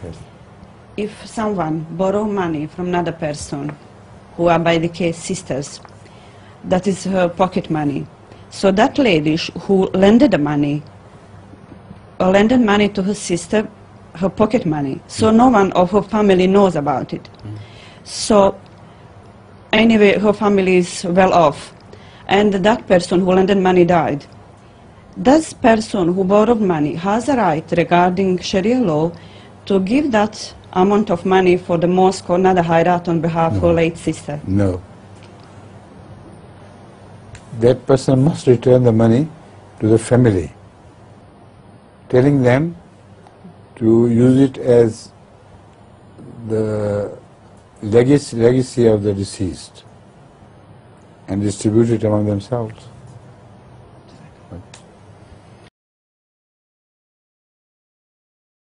Yes. If someone borrow money from another person, who are by the case sisters, that is her pocket money. So that lady who lended the money, lended money to her sister, her pocket money. So no one of her family knows about it. So anyway, her family is well off. And that person who lended money died. This person who borrowed money has a right regarding Sharia law to give that amount of money for the mosque or another hayrat on behalf of her late sister. No. That person must return the money to the family, telling them to use it as the legacy of the deceased and distribute it among themselves.